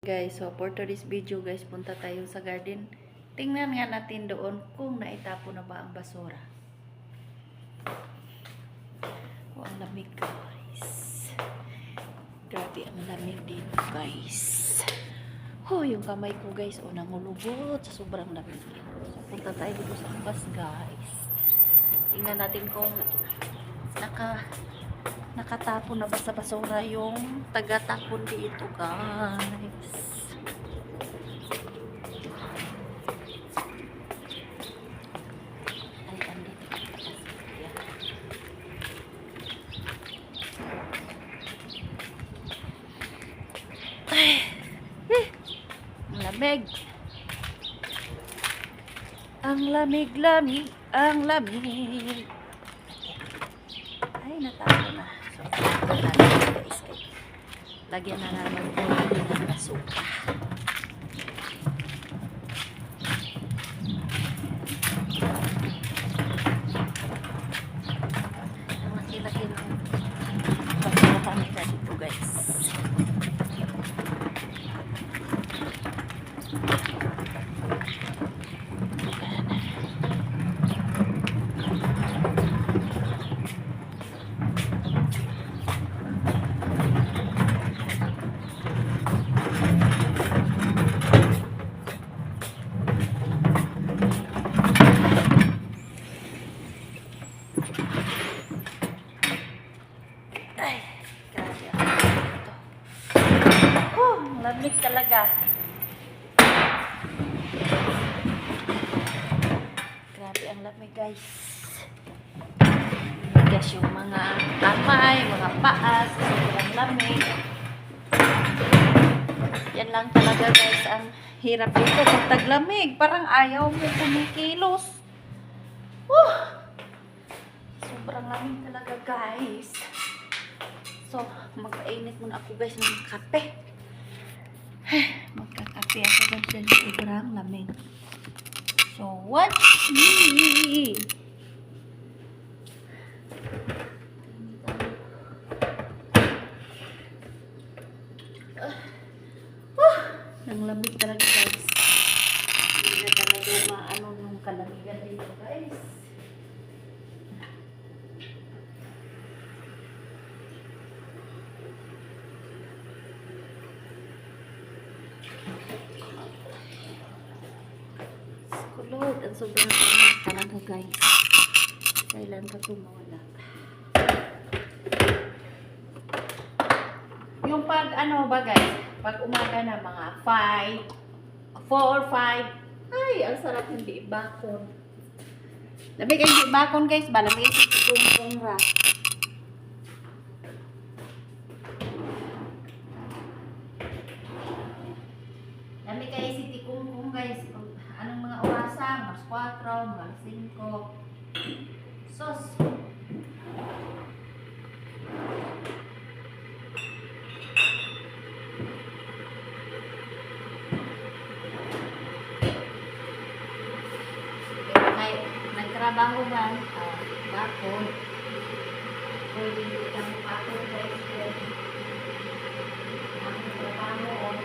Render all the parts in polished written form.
Guys, so for today's video guys, punta tayo sa garden. Tingnan nga natin doon kung naitapo na ba ang basura. Oh, ang lamig guys. Grabe ang lamig dito guys. Oh, yung kamay ko guys, oh, nangulubot sa sobrang lamig. So punta tayo dito sa labas guys. Tingnan natin kung nakatapon na ba sa basura yung taga-tapon dito guys. Ay, andito. Ay, ang lamig. Ang lamig-lamig, ang lamig. Ay, natalo na. So, guys, lagyan na naman po ng basura. Ang laki-laki ng basura nila dito guys. Ay, grabe ang lamig ito. Ang lamig talaga. Grabe ang lamig guys. Bigas yung mga kamay, mga paa, sobrang lamig. Yan lang talaga guys ang hirap dito pag taglamig. Parang ayaw mo kumikilos. Sobrang lamig talaga guys. So, magpainit muna ako guys ng kape. Magkakape ako guys dahil sobrang lamig. So, watch me! Ang lamig talaga guys. Hindi na talaga maano yung kalamigan dito guys. Kulog, ang sobrang lamig talaga guys. Kailan ka tumawala? Yung pag ano ba guys, pag umaga na mga 4 or 5, ay, ang sarap hindi bakon. Lamig ay hindi bakon guys, ba? Lamig ay kung ra. Lamig ay si tikung guys. Anong mga orasa? Mas 4, mga 5. Sos. Nagtrabaho ba? Bakon. Pwede dito ang bakon guys. Ang trabaho.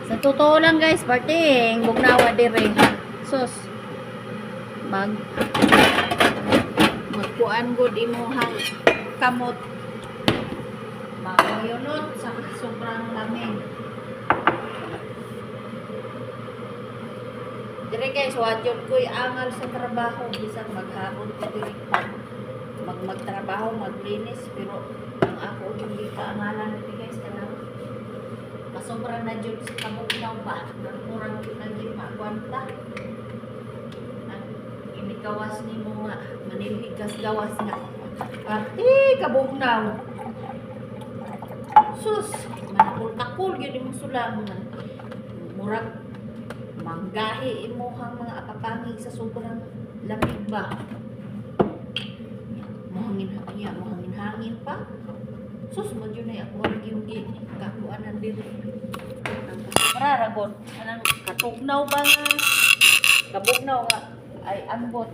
Sa totoo lang guys, parting bugnawa dire. Sus. Magkuan gud imuhang kamot. Maguyunot sa sobrang lamig. Dire guys, wadyon ko'y angal sa trabaho bisan maghapon pa dire magtrabaho, maglinis, pero ang ako hindi ka angalan dito guys kanang sobra na jud sa kabugnaw ba. Murang lagi makwanta. Inikawas ni mo nga. Maniligas gawas nga. Pati kabugnaw. Sus, manakul-takul yun yung sulang. Murag manggahi imuhang mga apapangig sa sobrang lamig ba. Mohangin pa. Sus, mo yun ay ako ang yung kakuanan din. Mararagon. Anang katugnaw ba nga? Kabugnaw nga. Ay ambot.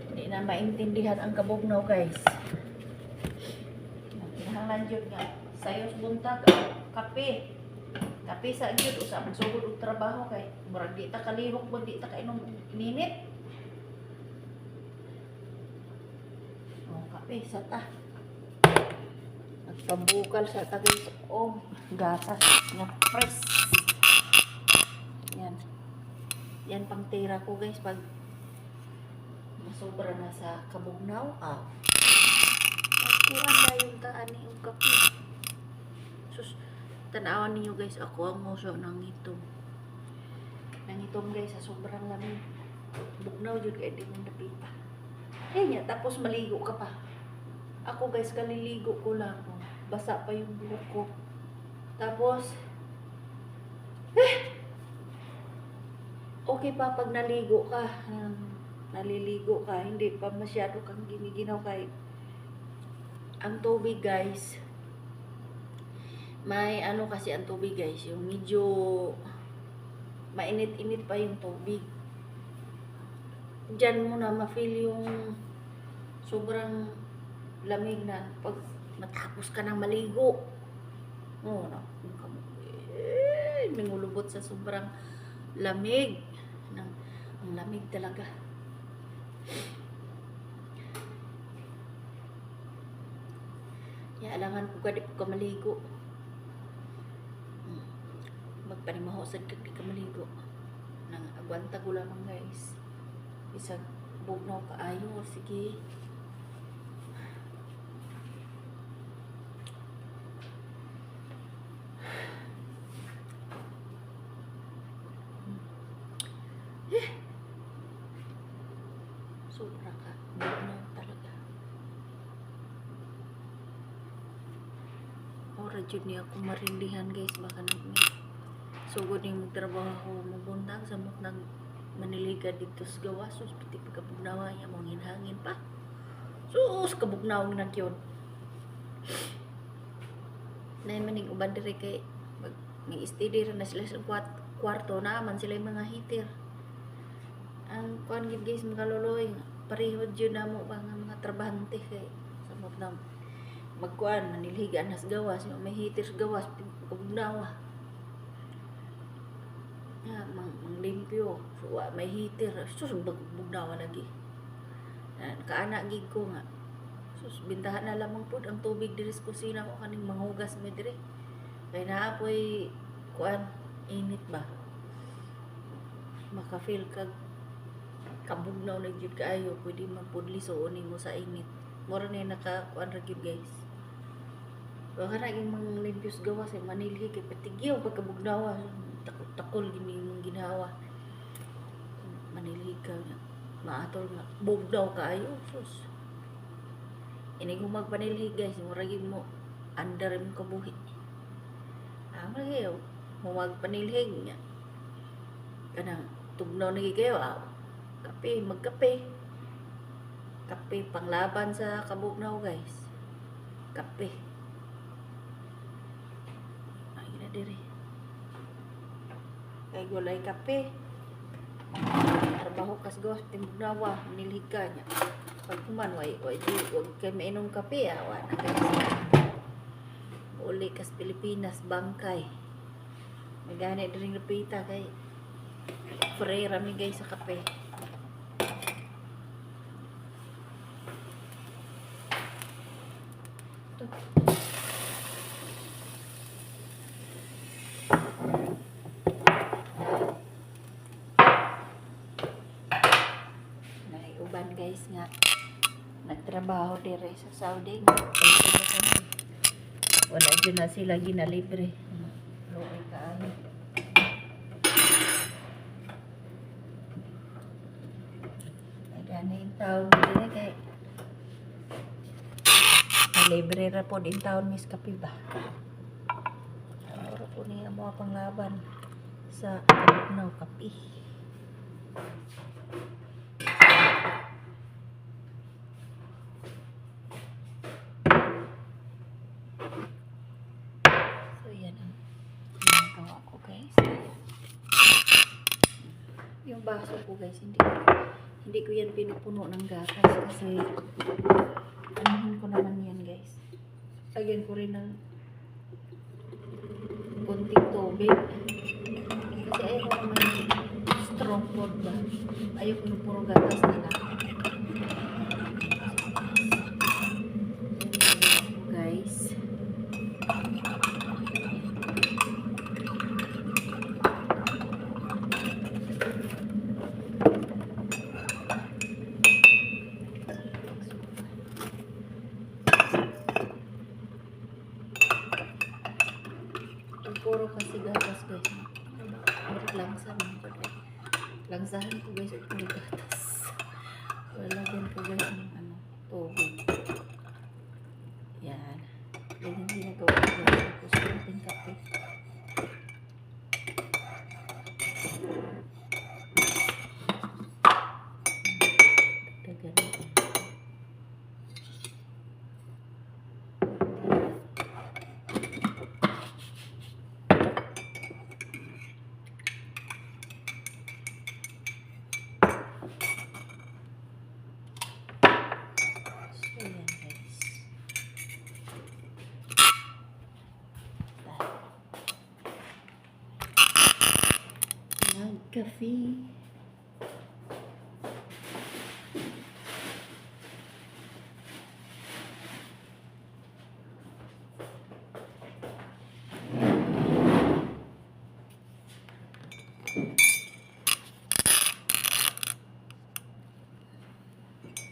Hindi na maintindihan ang kabugnaw guys. Kinahanglan yun nga. Sayos buntag. Kape. Kape sa yun. Usa magsugod og trabaho kay. Murag di ta kalihok mo. Di ta kainom ninit. O kape sa ta. Pambukal sa tagay o gatas na press. Yan. Yan pang tira ko guys pag masobra na sa kabugnaw. Magkuhan na yung taan yung kape. Sus, tanawan niyo guys, ako ang moso ng itom. Nang itom guys, sa sobrang lamig. Bugnaw yun kaya di mo napita. Yan tapos maligo ka pa. Ako guys, kaliligo ko lang. Basa pa yung buhok ko. Tapos, okay pa pag naligo ka. Naliligo ka. Hindi pa masyado kang giniginaw kahit. Ang tubig guys, may ano kasi ang tubig guys, yung medyo mainit-init pa yung tubig. Diyan mo na ma-feel yung sobrang lamig na pag matapos ka ng maligo. Oh, no. Nangulubot sa sobrang lamig. Ang lamig talaga. Ya, alangan ko ka di ka maligo. Magpanimahosad ka di ka maligo. Nang agwanta ko lamang guys. Isang bugnaw kaayo. Sige. Sobra ka. Bugnaw talaga. Ora jud niya ako marindihan guys. Baka nang sugod yung magtrabaho mabuntag sa nang maniliga dito sa gawas. Sus, pati pagkabugnawa niya mong hinhangin pa. Sus, kabugnaw na yun. Nain maning uban diri kay may steady na sila sa kwarto naman sila yung mga heater. Ang kuan gid guys makaloloy pareho jud namo ba nga mga trabahante kay samot na magkuan maniligan nas gawas may heater sa gawas kabugnawa. Ya mang limpyo so may heater sus bugnawa lagi. Kaana gid ko nga sus bintahan na lamang pud ang tubig diri sa kusina ko kaning manghugas mi diri. Kay naapoy kuan init ba. Maka-feel kag kabugnaw na gyud kaayo pwede mapudlisoon nimo sa init. Mura na naka-kuan ra gyud guys. Baka na yung mga limpios gawas ay manilhi kay patigyaw pagkabugnawa takol gini mong ginawa. Manilhi ka maatol nga bugnaw kaayo sus. Ini kung magpanilhi guys mura gyud mo under mo kabuhi. Magayo mo magpanilhi nya. Kanang tugnaw na kayo kape, magkape. Kape panglaban sa kabugnaw guys. Kape. Ay na diri. Kay gulay kape. Trabaho kas gawas timbugnawa nilhiga nya. Pag kuman wag kay mainom kape wa na guys. Uli kas Pilipinas bangkay. Magani diri napita kay free rami guys sa kape. Uban guys nga nagtrabaho dire sa Saudi wala dyan na sila ginalibre Ganin taon din kay libre ra po din taon Miss Kape ba. Oro po niya mo panglaban sa Bugnaw Kape. So yan ang ginagawa ko guys. Yung baso ko guys, hindi ko yan pinupuno ng gatas kasi anuhin ko naman yan guys. Lagyan ko rin ng konting tubig. Kasi ayaw ko naman strong food ba. Ayaw ko yung puro gatas nila. Guys. Puro kasi gatas guys. Langsa man ko guys. Langsahan ko guys at puro gatas. Lalagyan ko guys ng tubig. Yan. Yan yung ginagawa ko guys. Tapos konting kape. Dagdagan. Coffee.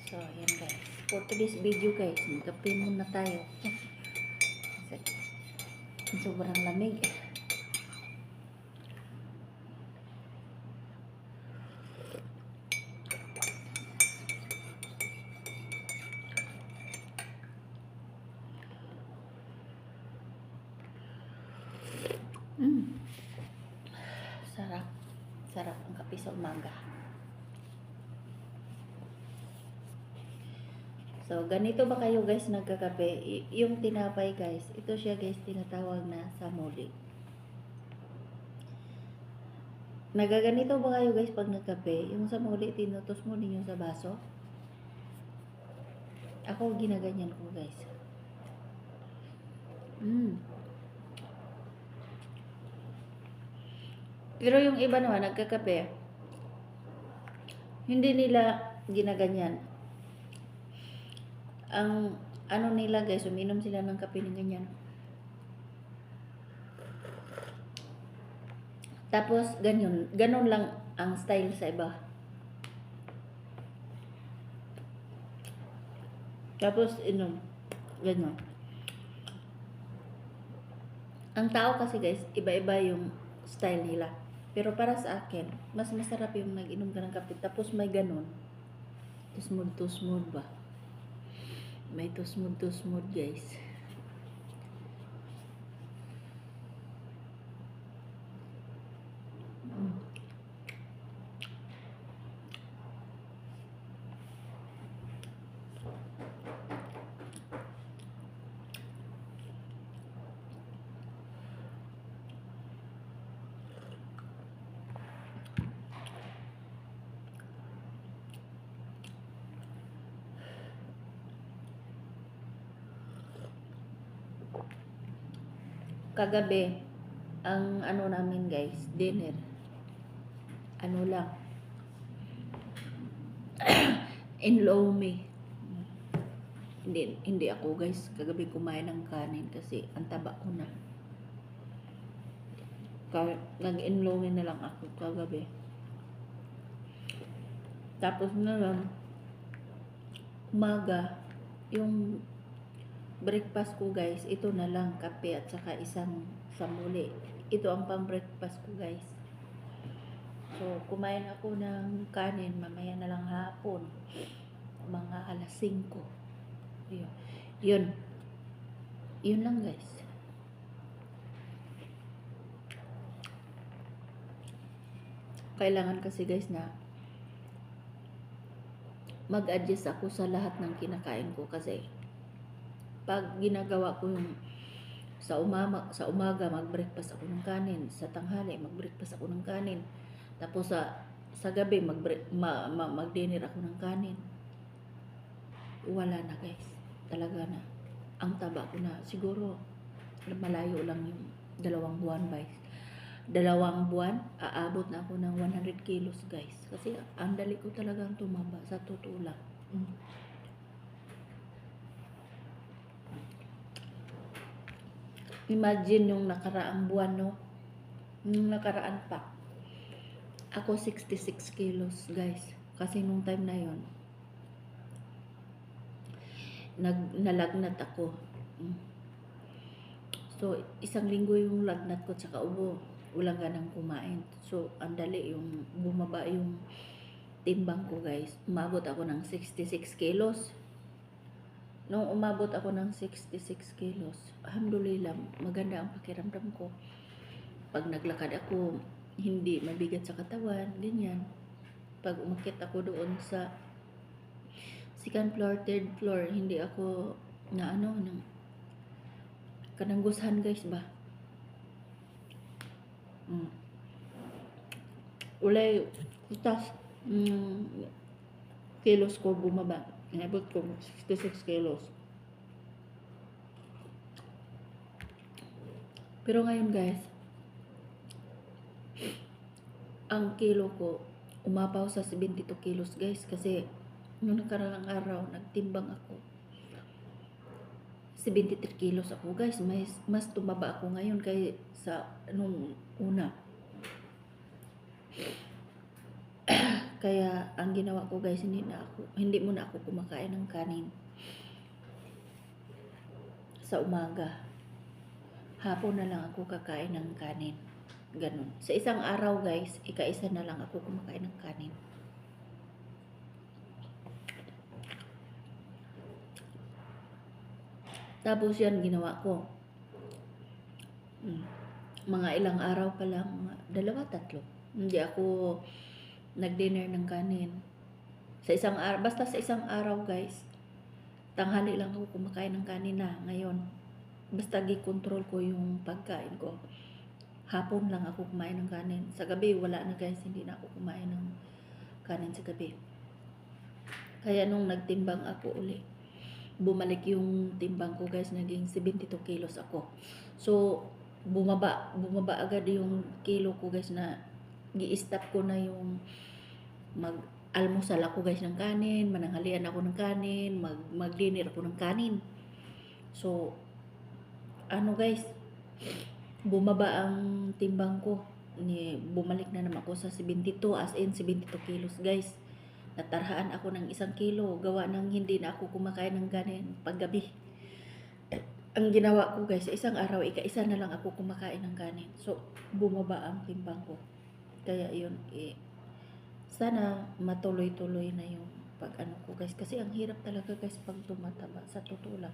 So, ayan guys. For today's video guys, magkape muna tayo. Sobrang lamig. Sarap. Sarap ang kape sa umaga. So, ganito ba kayo guys nagkakape? Yung tinapay guys, ito siya guys tinatawag na samuli. Nagaganito ba kayo guys pag nagkape? Yung samuli, tinutos mo ninyo sa baso? Ako ginaganyan ko guys. Pero yung iba naman, nagkakape, hindi nila ginaganyan. Ang ano nila guys, uminom sila ng kape ng ganyan. Tapos, ganun lang ang style sa iba. Tapos, inom. Ganun. Ang tao kasi guys, iba-iba yung style nila. Pero para sa akin, mas masarap yung nag-inom ka ng kape. Tapos may ganun. Tusmud-tusmud ba? May tusmud-tusmud guys. Kagabi, ang ano namin guys, dinner. Ano lang. In-law me. Hindi ako guys, kagabi kumain ng kanin kasi ang taba ko na. Nag-in-law me na lang ako kagabi. Tapos na lang, umaga, yung breakfast ko guys, ito na lang, kape at saka isang samuli. ito ang pang-breakfast ko guys. So, kumain ako ng kanin, mamaya na lang hapon. Mga alas 5. Yun. Yun. Yun lang guys. Kailangan kasi guys na mag-adjust ako sa lahat ng kinakain ko kasi pag ginagawa ko yung sa umaga mag-breakfast ako ng kanin, sa tanghali mag-breakfast ako ng kanin, tapos sa gabi mag-dinner ako ng kanin. Wala na guys. Talaga na. Ang taba ko na siguro malayo lang yung 2 buwan guys. 2 buwan, aabot na ako ng 100 kilos guys. Kasi ang dali ko talagang tumaba sa totoo lang. Imagine yung nakaraang buwan, no? Yung nakaraan pa. Ako 66 kilos guys. Kasi nung time na yon nalagnat ako. So, 1 linggo yung lagnat ko tsaka ubo. Walang ganang kumain. So, ang dali yung bumaba yung timbang ko guys. Umabot ako ng 66 kilos. Nung umabot ako ng 66 kilos, alhamdulillah, maganda ang pakiramdam ko. Pag naglakad ako, hindi mabigat sa katawan, ganyan. Pag umakyat ako doon sa second floor, third floor, hindi ako na kananggushan guys ba. Ulay utas kilos ko bumaba. Inabot ko 66 kilos. Pero ngayon guys, ang kilo ko umapaw sa 72 kilos guys kasi nung nakaraang araw nagtimbang ako 73 kilos ako guys. Mas tumaba ako ngayon kay sa nung una. Kaya ang ginawa ko guys, hindi muna ako kumakain ng kanin sa umaga. Hapon na lang ako kakain ng kanin. Ganun. Sa isang araw guys, ika-isa na lang ako kumakain ng kanin. Tapos yan ginawa ko. Mga ilang araw pa lang, mga 2-3. Hindi ako nag-dinner ng kanin. Basta sa isang araw guys, tanghali lang ako kumakain ng kanin na ngayon. Basta gi-control ko yung pagkain ko. Hapon lang ako kumain ng kanin. Sa gabi, wala na guys, hindi na ako kumain ng kanin sa gabi. Kaya nung nagtimbang ako uli, bumalik yung timbang ko guys, naging 72 kilos ako. So, bumaba agad yung kilo ko guys na gi-stop ko na yung mag-almusal ako guys ng kanin, mananghalian ako ng kanin, mag-dinner ako ng kanin. So, guys, bumaba ang timbang ko. Bumalik na naman ako sa 72, as in 72 kilos guys. Natarhaan ako ng 1 kilo, gawa ng hindi na ako kumakain ng kanin paggabi. Ang ginawa ko guys, isang araw, ika-isa na lang ako kumakain ng kanin. So, bumaba ang timbang ko. Kaya yun, sana matuloy-tuloy na yung pag-ano ko guys. Kasi ang hirap talaga guys pag tumataba. Sa totoo lang,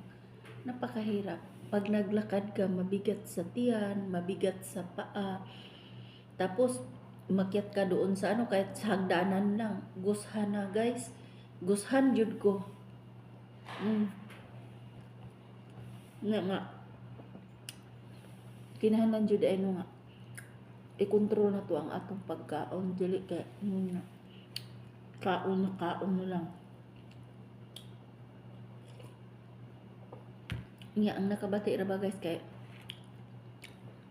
napakahirap. Pag naglakad ka, mabigat sa tiyan, mabigat sa paa. Tapos, umakyat ka doon sa kahit sa hagdanan lang. Gushan na guys. Gushan jud ko. Nga. Kinahanglan jud ay nga. I-control na to ang atong pagkaon. Dili kay kaon na lang. Nga, ang nakabati ra ba guys kay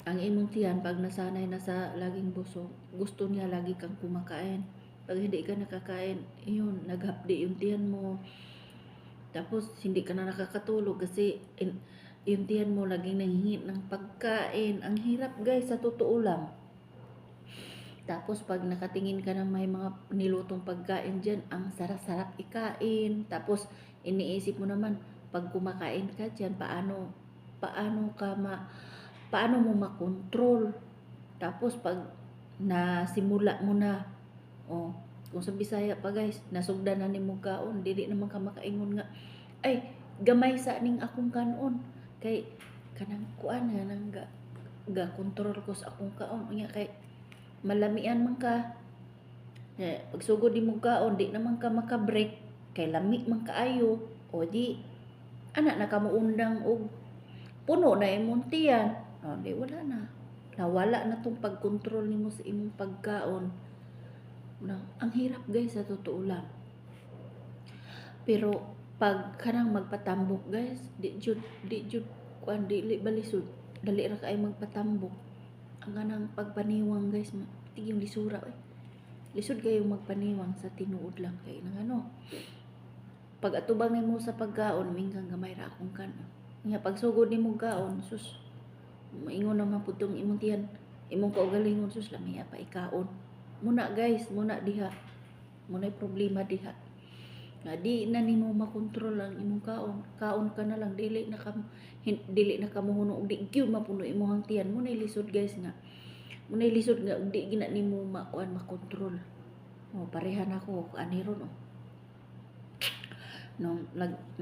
ang imong tiyan pag nasanay na sa laging busog, gusto niya lagi kang kumakain. Pag hindi ka nakakain, yun, naghapdi yung tiyan mo. Tapos hindi ka na nakakatulog kasi yung tiyan mo laging nanghingi ng pagkain. Ang hirap guys, sa totoo lang. Tapos pag nakatingin ka ng may mga nilutong pagkain dyan, ang sarap-sarap ikain. Tapos iniisip mo naman, pag kumakain ka dyan, paano mo makontrol? Tapos pag nasimula mo na, oh, kung sa Bisaya pa guys, nasugdan na nimo kaon, dili naman ka makaingon nga, ay, gamay sa ning akong kanon. Kay, kanang kuan nga nang ga control ko sa akong kaon. Unya kay, malamian man ka. Pag sugod di mo kaon, di naman ka makabreak. Kay lami man kaayo. O di, anak na ka muundang og puno na imong tiyan. O di, wala na. Nawala na tong pag-control nimo sa imong pagkaon. Ang hirap guys sa totoo lang. Pero pag kanang magpatambok guys, di jud kuan dili balisod. Dali ra kay magpatambok. Ang kanang pagpaniwang guys, tiging lisura lisod kayo magpaniwang sa tinuod lang kay nang ano. Pag atubang nimo sa pagkaon, mingkang gamay ra akong kanon. Nya pag sugod nimo kaon, sus maingon naman pud tong imong tiyan, imong kaugalingon sus lamia pa ikaon. Muna guys, muna diha. Muna'y problema diha. Nga di na nimo makontrol ang imong kaon. Kaon ka na lang, dili na ka mohuno og di gyud mapuno imong tiyan. Muna'y lisod guys nga. Muna'y lisod nga di gina nimo makontrol. Oh, pareha na ako ani ron oh. Nung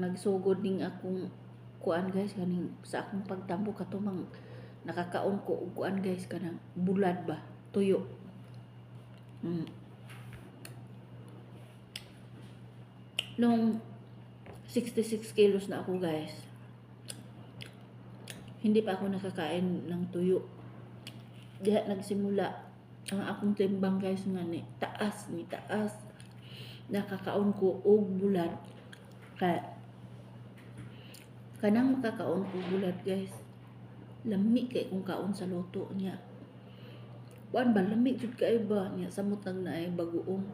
nagsugod ning akong kuan guys kaning sa akong pagtambo katumang nakakaon ko og kuan guys kanang bulad ba, tuyo. Nung 66 kilos na ako guys, hindi pa ako nakakain ng tuyo. Diha nagsimula ang akong timbang guys nga ni taas. Nakakaon ko og bulad. Kaya kanang makakaon ko bulad guys, lami kay kung kaon sa luto niya. Kuan ba lami jud kay ba niya samot nang naay bagoong.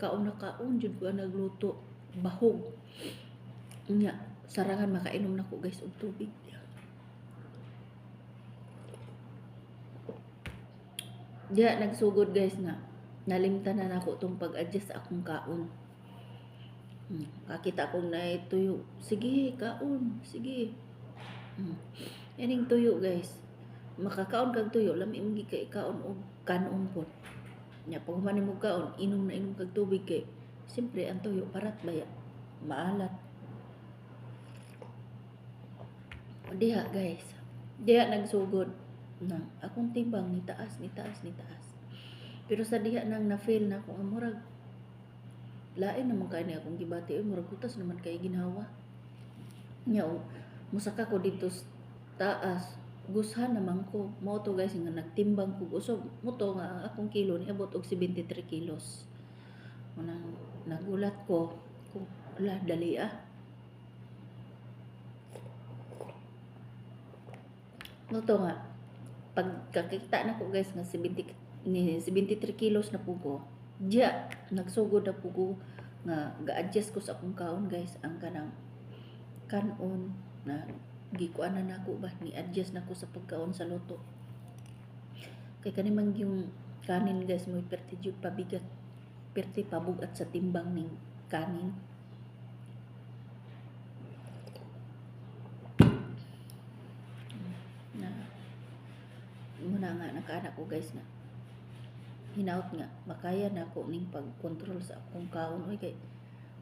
Kaon na kaon jud ko nagluto, bahog. Niya sarangan makainom nako guys og tubig. Diya nagsugod guys nga nalimtan na nako tong pag-adjust akong kaon. Kakita kong tuyo. Sige, kaon. Sige. Yaning tuyo guys. Makakaon kag tuyo, lami mo kay kaon og kanon pod. Nya pag human mo kaon, inom na inom kag tubig kay siyempre ang tuyo parat baya maalat. Diha guys. Diha nagsugod na akong timbang ni taas. Pero sa diha nang na-feel na ako ang murag lain naman kay ni akong gibati murag kutas naman kay ginawa. Nya musaka ko dito taas. Gushan naman ko. Mo to guys nga nagtimbang ko. So mo to nga akong kilo ni abot og 73 kilos. Unang nagulat ko kung wala dali No to nga pagkakita na ko guys nga 73 kilos na pugo. Diya nagsugod na pugo nga ga-adjust ko sa akong kaon guys ang kanang kanon na gikuan na nako ba ni adjust nako sa pagkaon sa luto. Kay kanimang yung kanin guys mo perti jud pabigat, perti pabugat sa timbang ning kanin. Na muna nga nakaanak ko guys na hinaut nga makaya na ako ning pag-control sa akong kaon. Oy kay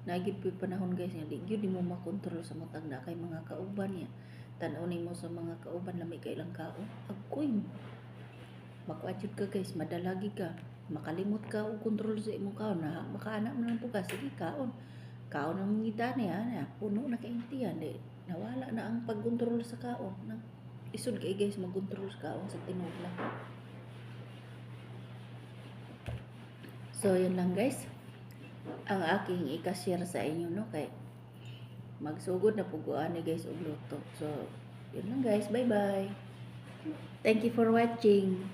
nagid po panahon guys nga di gyud mo makontrol sa matag na kay mga kauban niya. Tan-aw nimo sa mga kauban lami kay lang kaon. Agkoy makuadjud ka guys, madalagi ka, makalimot ka og kontrol sa imong kaon na makaanak man po ka sige kaon. Kaon ang ngita niya, puno na kay tiyan di nawala na ang pagkontrol sa kaon. Isod kay guys magkontrol sa kaon sa tinuod lang. So yun lang guys ang aking i-share sa inyo no kay magsugod na puguan ni guys og luto. So yun lang guys, bye bye. Thank you for watching.